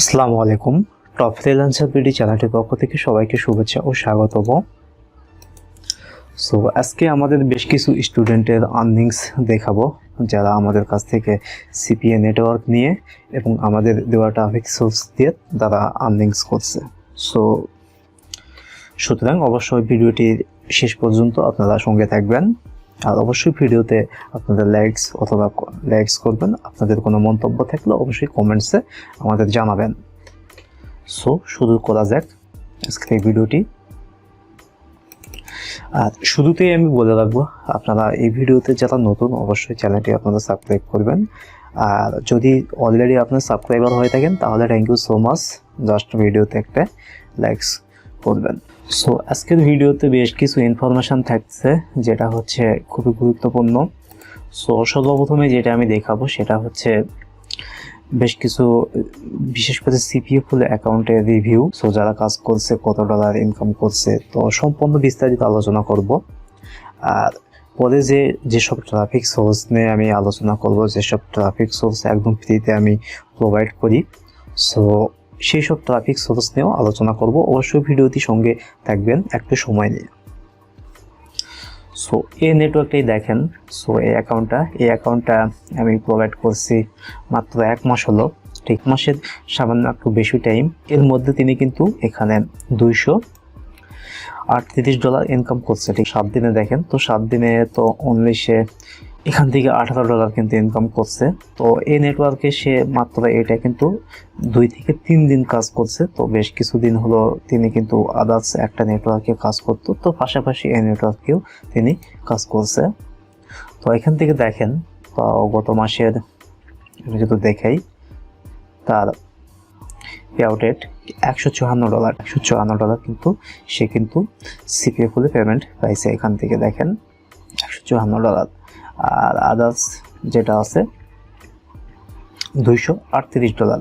আসসালামু আলাইকুম। Top freelancer BD চ্যানেলটির পক্ষ থেকে সবাইকে শুভেচ্ছা ও স্বাগতম। সো আজকে আমাদের বেশ কিছু স্টুডেন্টের আর্নিংস দেখাবো, যারা আমাদের কাছ থেকে সিপিএ নেটওয়ার্ক নিয়ে এবং আমাদের দেওয়া ট্রাফিক সোর্স দিয়ে তারা আর্নিংস করছে। সুতরাং অবশ্যই ভিডিওটির শেষ পর্যন্ত আপনারা সঙ্গে থাকবেন, আর অবশ্যই ভিডিওতে আপনাদের লাইকস করবেন। আপনাদের কোনো মন্তব্য থাকলে অবশ্যই কমেন্টসে আমাদের জানাবেন। সো শুরু করা যাক আজকের এই ভিডিওটি। আর শুরুতেই আমি বলে রাখবো, আপনারা এই ভিডিওতে যারা নতুন অবশ্যই চ্যানেলটি আপনারা সাবস্ক্রাইব করবেন। আর যদি অলরেডি আপনার সাবস্ক্রাইবার হয়ে থাকেন তাহলে thank you so much, just ভিডিওতে একটা লাইকস করবেন। সো আজকের ভিডিওতে বেশ কিছু ইনফরমেশান থাকছে যেটা হচ্ছে খুবই গুরুত্বপূর্ণ। সো সর্বপ্রথমে যেটা আমি দেখাবো সেটা হচ্ছে বেশ কিছু, বিশেষ করে সিপিএ ফুল অ্যাকাউন্টের রিভিউ। সো যারা কাজ করছে, কত ডলার ইনকাম করছে, তো সম্পূর্ণ বিস্তারিত আলোচনা করব। আর পরে যেসব ট্রাফিক সোর্স নিয়ে আমি আলোচনা করব, যেসব ট্রাফিক সোর্স একদম ফ্রিতে আমি প্রোভাইড করি, সো সেই সব ট্রাফিক সোর্স নিয়েও আলোচনা করব। অবশ্যই ভিডিওটি সঙ্গে থাকবেন একটু সময় নিয়ে। সো এই নেটওয়ার্কটাই দেখেন। সো এই অ্যাকাউন্টটা আমি প্রোভাইড করছি মাত্র 1 মাস হলো, ঠিক মাসের সামান্য একটু বেশি টাইম। এর মধ্যে তিনি কিন্তু এখানে $238 ইনকাম করছে, ঠিক 7 দিনে দেখেন। তো 7 দিনে তো অনলি সে এখান থেকে $18 কিন্তু ইনকাম করছে। তো এই নেটওয়ার্কে সে মাত্র এটা কিন্তু 2 থেকে 3 দিন কাজ করছে। তো বেশ কিছুদিন হলো তিনি কিন্তু আদার্স একটা নেটওয়ার্কে কাজ করতো, তো পাশাপাশি এই নেটওয়ার্কেও তিনি কাজ করছে। তো এখান থেকে দেখেন, তো গত মাসের আমি যদি দেখাই, তার পে আউটেড $154 কিন্তু সে কিন্তু সিপিএ ফুলে পেমেন্ট পাইছে। এখান থেকে দেখেন $154। আর আদার্স যেটা আছে $238।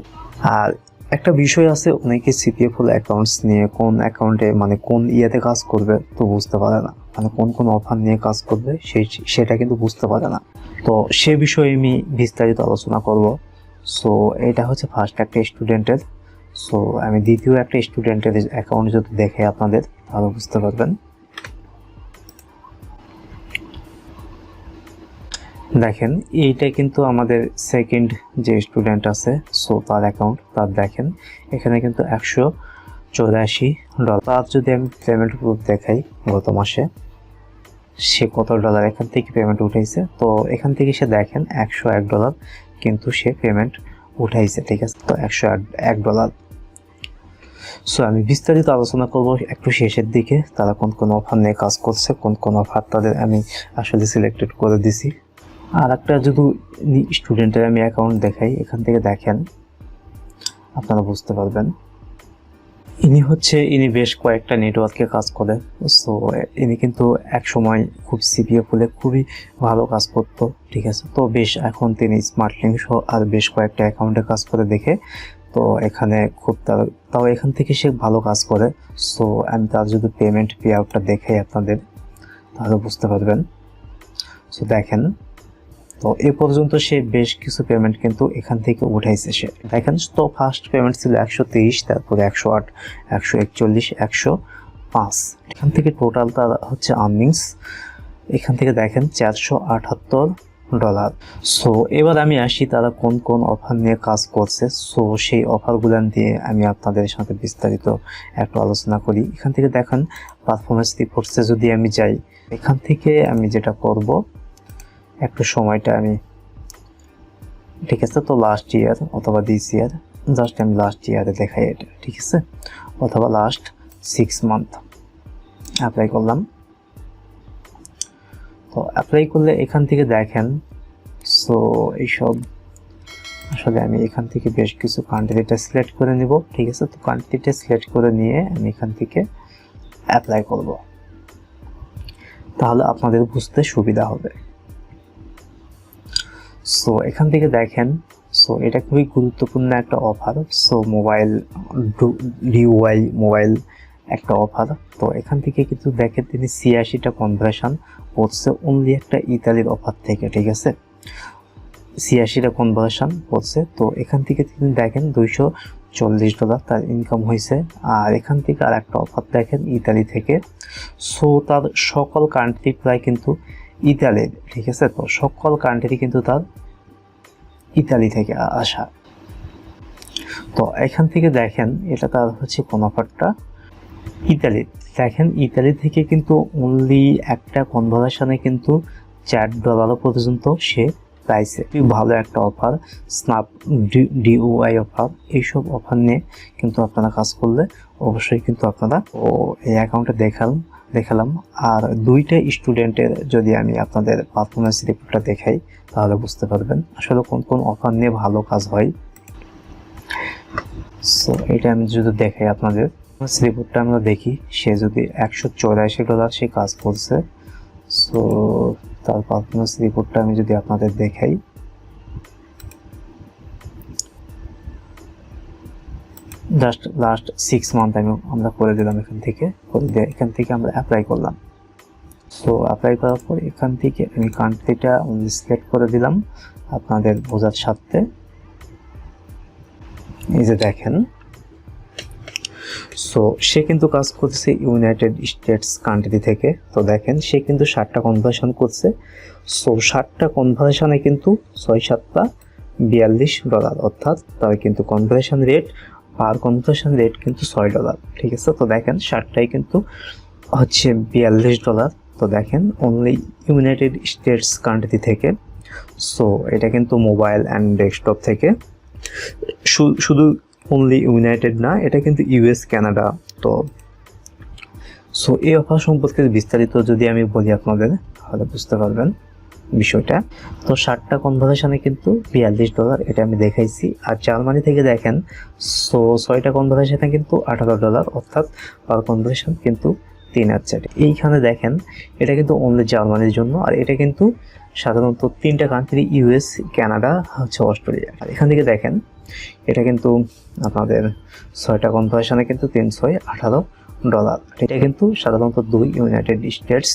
আর একটা বিষয় আছে, অনেকে সিপিএ ফুল অ্যাকাউন্টস নিয়ে কোন অ্যাকাউন্টে মানে কোন ইয়েতে কাজ করবে তো বুঝতে পারে না, মানে কোন অফার নিয়ে কাজ করবে সেটা কিন্তু বুঝতে পারে না। তো সে বিষয়ে আমি বিস্তারিত আলোচনা করব। সো এটা হচ্ছে ফার্স্ট একটা স্টুডেন্টের। সো আমি দ্বিতীয় একটা স্টুডেন্টের অ্যাকাউন্ট যদি দেখে আপনাদের তাহলে বুঝতে পারবেন। দেখেন এইটা কিন্তু আমাদের সেকেন্ড যে স্টুডেন্ট আছে, সো তার অ্যাকাউন্ট, তার দেখেন এখানে কিন্তু $184। তার যদি আমি পেমেন্ট প্রুফ দেখাই, গত মাসে সে কত ডলার এখান থেকে পেমেন্ট উঠাইছে, তো এখান থেকে সে দেখেন $101 কিন্তু সে পেমেন্ট উঠাইছে, ঠিক আছে। তো $101। সো আমি বিস্তারিত আলোচনা করব একটু শেষের দিকে, তারা কোন অফার নিয়ে কাজ করছে, কোন অফার তাদের আমি আসলে সিলেক্টেড করে দিছি। আর একটা যদি স্টুডেন্টের আমি অ্যাকাউন্ট দেখাই, এখান থেকে দেখেন আপনারা বুঝতে পারবেন। ইনি বেশ কয়েকটা নেটওয়ার্কে কাজ করে। সো ইনি কিন্তু এক সময় খুব সিপিএ ফুলে খুবই ভালো কাজ করতো, ঠিক আছে। তো বেশ এখন তিনি স্মার্ট লিঙ্ক সহ আর বেশ কয়েকটা অ্যাকাউন্টে কাজ করে দেখে, তো এখানে খুব তাও এখান থেকে সে ভালো কাজ করে। সো আমি তার যদি পে আউটটা দেখাই আপনাদের তাহলে বুঝতে পারবেন। সো দেখেন, তো এ পর্যন্ত সে বেশ কিছু পেমেন্ট কিন্তু এখান থেকে উঠাইছে সে, দেখেন। তো ফার্স্ট পেমেন্ট ছিল 123, তারপরে 108, 141, 105। এখান থেকে টোটাল তার হচ্ছে আর্নিংস এখান থেকে দেখেন $478। সো এবার আমি আসি তারা কোন অফার নিয়ে কাজ করছে। সো সেই অফারগুলো দিয়ে আমি আপনাদের সাথে বিস্তারিত একটু আলোচনা করি। এখান থেকে দেখেন পারফরমেন্স রিপোর্টসে যদি আমি যাই, এখান থেকে আমি যেটা করব একটু সময়টা আমি, ঠিক আছে। তো লাস্ট ইয়ার অথবা দিস ইয়ার, জাস্ট আমি লাস্ট ইয়ারে দেখাই এটা, ঠিক আছে, অথবা লাস্ট 6 মান্থ অ্যাপ্লাই করলাম। তো অ্যাপ্লাই করলে এখান থেকে দেখেন, সো এইসব আসলে আমি এখান থেকে বেশ কিছু কান্ট্রিটা সিলেক্ট করে নিব, ঠিক আছে। তো কান্ট্রিটা সিলেক্ট করে নিয়ে আমি এখান থেকে অ্যাপ্লাই করব, তাহলে আপনাদের বুঝতে সুবিধা হবে। সো এখান থেকে দেখেন, সো এটা খুবই গুরুত্বপূর্ণ একটা অফার। সো মোবাইল একটা অফার। তো এখান থেকে কিন্তু দেখেন তিনি 86টা কনভার্সন করছে অনলি একটা ইতালির অফার থেকে, ঠিক আছে। 86টা কনভার্সন করছে। তো এখান থেকে তিনি দেখেন $40 তার ইনকাম হয়েছে। আর এখান থেকে আর একটা অফার দেখেন ইতালি থেকে। সো তার সকল কান্ট্রি প্রায় কিন্তু ইতালির, ঠিক আছে। তো সকল কান্ট্রি কিন্তু তার ইতালি থেকে আসা। তো এখান থেকে দেখেন এটা তার হচ্ছে কোন অফারটা ইতালি। দেখেন ইতালি থেকে কিন্তু অনলি একটা কনভারসেশনে কিন্তু $4 পর্যন্ত সে পাইছে। ভালো একটা অফার, স্ন্যাপ ডিওআই অফার। এইসব অফার নিয়ে কিন্তু আপনারা কাজ করলে অবশ্যই কিন্তু আপনারা এই অ্যাকাউন্টে দেখালাম। আর দুইটা স্টুডেন্টের যদি আমি আপনাদের পারফরমেন্স রিপোর্টটা দেখাই তাহলে বুঝতে পারবেন আসলে কোন কোন অফার নিয়ে ভালো কাজ হয়। সো এটা আমি যদি দেখাই আপনাদের রিপোর্টটা আমরা দেখি, সে যদি $184 সে কাজ করছে। সো তার পারফরমেন্স রিপোর্টটা আমি যদি আপনাদের দেখাই, জাস্ট লাস্ট 6 মান্থ আমরা করে দিলাম। এখান থেকে আমরা অ্যাপ্লাই করলাম। সো অ্যাপ্লাই করার পর এখান থেকে আমি কান্ট্রিটা সিলেক্ট করে দিলাম আপনাদের বোঝার সাথে। এই যে দেখেন, সো সে কিন্তু কাজ করছে ইউনাইটেড স্টেটস কান্ট্রি থেকে। তো দেখেন সে কিন্তু 60টা কনভার্সন করছে। সো 60টা কনভার্সনে কিন্তু 6-7টা $42, অর্থাৎ তার কিন্তু কনভার্সন রেট পার কনভার্সন রেট কিন্তু $6, ঠিক আছে। তো দেখেন 60টাই কিন্তু হচ্ছে $42। তো দেখেন অনলি ইউনাইটেড স্টেটস কান্ট্রি থেকে। সো এটা কিন্তু মোবাইল অ্যান্ড ডেস্কটপ থেকে, শুধু অনলি ইউনাইটেড না, এটা কিন্তু ইউএস, কানাডা। তো সো এই অফার সম্পর্কে বিস্তারিত যদি আমি বলি আপনাদের তাহলে বুঝতে পারবেন বিষয়টা। তো 60টা কনভার্সেশনে কিন্তু $42, এটা আমি দেখাইছি। আর জার্মানি থেকে দেখেন, সো 6টা কনভার্সেশনে কিন্তু $18, অর্থাৎ পার কনভার্সেশন কিন্তু 3000। এইখানে দেখেন এটা কিন্তু অনলি জার্মানির জন্য। আর এটা কিন্তু সাধারণত 3টা কান্ট্রি, ইউএস, কানাডা, হচ্ছে অস্ট্রেলিয়া। আর এখান থেকে দেখেন এটা কিন্তু আপনাদের 6টা কনভার্সেশনে কিন্তু $318। এটা কিন্তু সাধারণত 2 ইউনাইটেড স্টেটস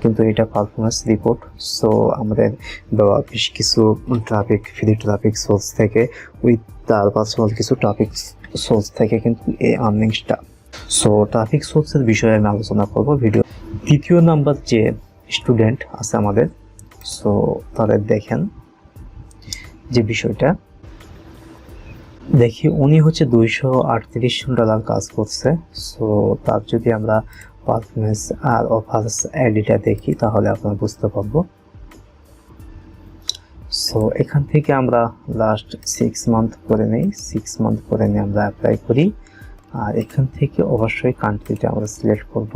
কিন্তু এটা পারফরমেন্স রিপোর্ট। সো আমাদের দেওয়া বেশ কিছু ফ্রি ট্রাফিক সোর্স থেকে উইথ তার পার্সোনাল কিছু ট্রাফিক সোর্স থেকে কিন্তু এই আর্নিংসটা। সো ট্রাফিক সোর্সের বিষয়ে আমি আলোচনা করব ভিডিও। দ্বিতীয় নাম্বার যে স্টুডেন্ট আছে আমাদের, সো তাদের দেখেন যে বিষয়টা দেখি, উনি হচ্ছে $238 কাজ করছে। সো তার যদি আমরা পারফরমেন্স আর অফার্স আইডিটা দেখি তাহলে আপনারা বুঝতে পারবো। সো এখান থেকে আমরা লাস্ট 6 মান্থ করে নেই, 6 মান্থ করে নিয়ে আমরা অ্যাপ্লাই করি। আর এখান থেকে অবশ্যই কান্ট্রিটা আমরা সিলেক্ট করব।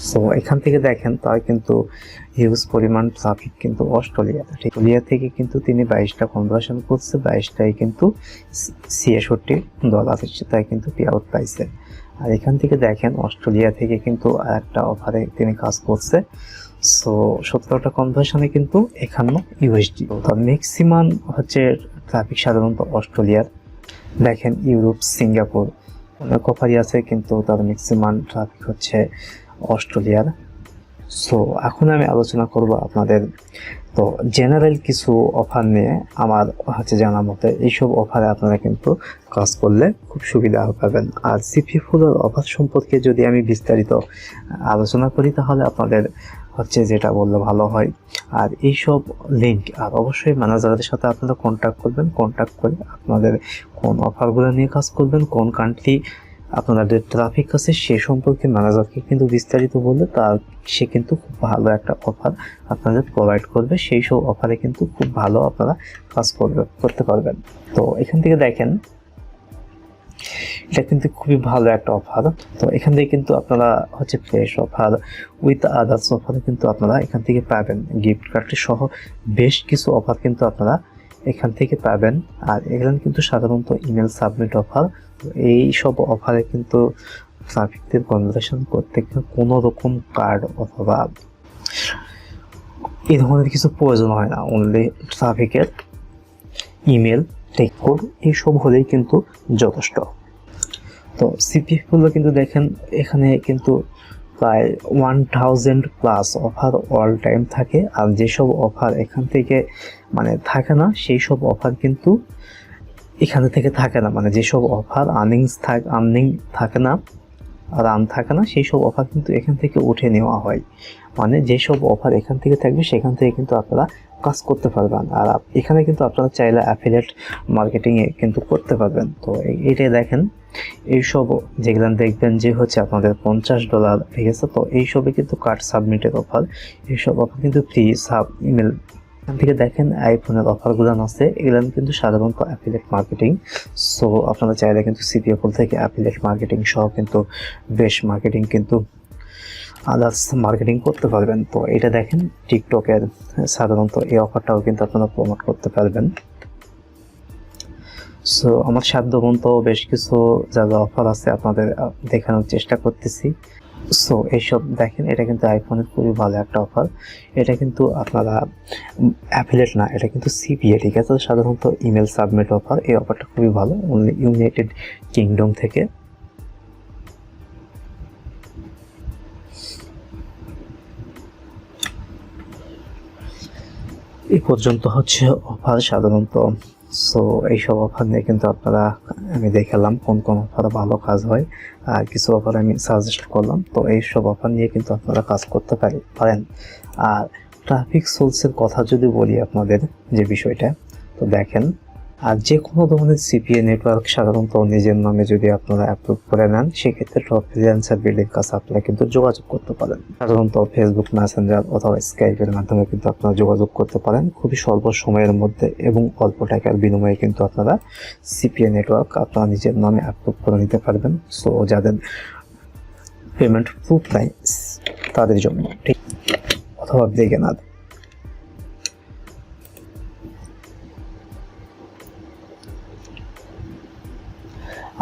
সো এখান থেকে দেখেন তার কিন্তু হিউজ পরিমাণ ট্রাফিক কিন্তু অস্ট্রেলিয়া থেকে কিন্তু তিনি 22টা কনভার্সন করছে, 22টাই কিন্তু $66 তাই কিন্তু পে আউট পাইছে। আর এখান থেকে দেখেন অস্ট্রেলিয়া থেকে কিন্তু একটা অফারে তিনি কাজ করছে। সো 17টা কনভার্সনে কিন্তু $51। তার ম্যাক্সিমাম হচ্ছে ট্রাফিক সাধারণত অস্ট্রেলিয়ার। দেখেন ইউরোপ, সিঙ্গাপুর অনেক অফারই আছে, কিন্তু তার ম্যাক্সিমাম ট্রাফিক হচ্ছে অস্ট্রেলিয়ার। সো এখন আমি আলোচনা করব আপনাদের তো জেনারেল কিছু অফার নিয়ে। আমার হচ্ছে জানা মতে এইসব অফারে আপনারা কিন্তু কাজ করলে খুব সুবিধা পাবেন। আর সিপি ফুলের অফার সম্পর্কে যদি আমি বিস্তারিত আলোচনা করি তাহলে আপনাদের হচ্ছে যেটা বললে ভালো হয়। আর এইসব লিঙ্ক আর অবশ্যই ম্যানেজারদের সাথে আপনারা কন্ট্যাক্ট করবেন, কন্ট্যাক্ট করে আপনাদের কোন অফারগুলো নিয়ে কাজ করবেন, কোন কান্ট্রি আপনাদের ট্রাফিক আছে সে সম্পর্কে ম্যানেজারকে কিন্তু বিস্তারিত বললে সে কিন্তু খুব ভালো একটা অফার আপনাদের প্রোভাইড করবে। সেই সব অফারে কিন্তু খুব ভালো আপনারা কাজ করতে পারবেন। তো এখান থেকে দেখেন এটা কিন্তু খুবই ভালো একটা অফার। তো এখান থেকে কিন্তু আপনারা হচ্ছে fresh offer with others offer কিন্তু আপনারা এখান থেকে পাবেন। গিফট কার্ড সহ বেশ কিছু অফার কিন্তু আপনারা এখান থেকে পাবেন। আর এখানে কিন্তু সাধারণত ইমেল সাবমিট অফার। এই সব অফারে কিন্তু ট্রাফিকদের কনভার্সেশন করতে কোনো রকম কার্ড অথবা এই ধরনের কিছু প্রয়োজন হয় না, অনলি ট্রাফিকের ইমেল, টেক কোড এইসব হলেই কিন্তু যথেষ্ট। তো সিপিএফগুলো কিন্তু দেখেন এখানে কিন্তু প্রায় 1000+ অফার অল টাইম থাকে। আর যেসব অফার এখান থেকে মানে থাকে না সেই সব অফার কিন্তু এখানে থেকে থাকে না, মানে যেসব অফার আর্নিং থাকে না, রান থাকে না, সেই সব অফার কিন্তু এখান থেকে উঠে নেওয়া হয়। মানে যেসব অফার এখান থেকে থাকবে সেখান থেকে কিন্তু আপনারা কাজ করতে পারবেন। আর এখানে কিন্তু আপনারা চাইলে অ্যাফিলিয়েট মার্কেটিংয়ে কিন্তু করতে পারবেন। তো এইটাই দেখেন, এইসব যেগুলো দেখবেন যে হচ্ছে আপনাদের $50, ঠিক আছে। তো এইসবে কিন্তু কার্ড সাবমিটের অফার, এইসব অফার কিন্তু ফ্রি ইমেল। এখান থেকে দেখেন আইফোনের অফারগুলো আছে, এগুলো কিন্তু সাধারণত অ্যাফিলিয়েট মার্কেটিং। সো আপনারা চাইলে কিন্তু CPA থেকে অ্যাফিলিয়েট মার্কেটিং সহ কিন্তু বেশ মার্কেটিং কিন্তু আদার্স মার্কেটিং করতে পারবেন। তো এটা দেখেন টিকটকের সাধারণত এই অফারটাও কিন্তু আপনারা প্রমোট করতে পারবেন। সো আমার সাধ্যমতো বেশ কিছু যা অফার আছে আপনাদের দেখানোর চেষ্টা করতেছি। সো এইসব দেখেন, এটা কিন্তু আইফোনের খুবই ভালো একটা অফার। এটা কিন্তু আপনারা অ্যাফিলিয়েট না, এটা কিন্তু CPA, ঠিক আছে। সাধারণত ইমেল সাবমিট অফার, এই অফারটা খুবই ভালো, অনলি ইউনাইটেড কিংডম থেকে। এই পর্যন্ত হচ্ছে অফার সাধারণত। সো এইসব অফার নিয়ে কিন্তু আপনারা, আমি দেখালাম কোন কোন অফারে ভালো কাজ হয়, আর কিছু অফার আমি সাজেস্ট করলাম। তো এইসব অফার নিয়ে কিন্তু আপনারা কাজ করতে পারেন। আর ট্রাফিক সোর্সের কথা যদি বলি আপনাদের, যে বিষয়টা, তো দেখেন, আর যে কোনো ধরনের CPA নেটওয়ার্ক সাধারণত নিজের নামে যদি আপনারা অ্যাপ্রুভ করে নেন, সেক্ষেত্রে ফ্রিল্যান্সার বিল্ডের কাছে আপনারা কিন্তু যোগাযোগ করতে পারেন। সাধারণত ফেসবুক মেসেঞ্জার অথবা স্কাইপের মাধ্যমে কিন্তু আপনারা যোগাযোগ করতে পারেন খুবই স্বল্প সময়ের মধ্যে এবং অল্প টাকার বিনিময়ে কিন্তু আপনারা CPA নেটওয়ার্ক আপনারা নিজের নামে অ্যাপ্রুভ করে নিতে পারবেন। সো যাদের পেমেন্ট প্রুফ নাই তাদের জন্য, ঠিক, অথবা বিগিনার।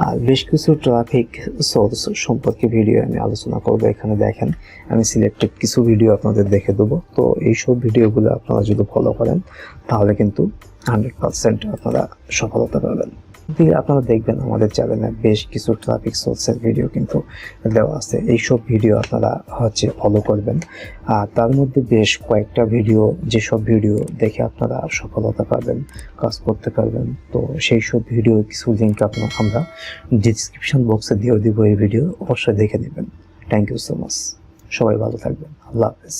আর বেশ কিছু ট্রাফিক সোর্স সম্পর্কে ভিডিও আমি আলোচনা করব। এখানে দেখেন আমি সিলেক্টেড কিছু ভিডিও আপনাদের দেখে দেবো। তো এইসব ভিডিওগুলো আপনারা যদি ফলো করেন তাহলে কিন্তু 100% আপনারা সফলতা পাবেন। আপনারা দেখবেন আমাদের চ্যানেলে বেশ কিছু ট্রাফিক সোর্সের ভিডিও কিন্তু দেওয়া আছে, এইসব ভিডিও আপনারা ফলো করবেন। আর তার মধ্যে বেশ কয়েকটা ভিডিও, যেসব ভিডিও দেখে আপনারা সফলতা পাবেন, কাজ করতে পারবেন। তো সেই সব ভিডিও কিছু লিঙ্ক আমরা ডিসক্রিপশন বক্সে দিয়ে দিব, এই ভিডিও অবশ্যই দেখে নেবেন। থ্যাংক ইউ সো মাচ, সবাই ভালো থাকবেন, আল্লাহ হাফেজ।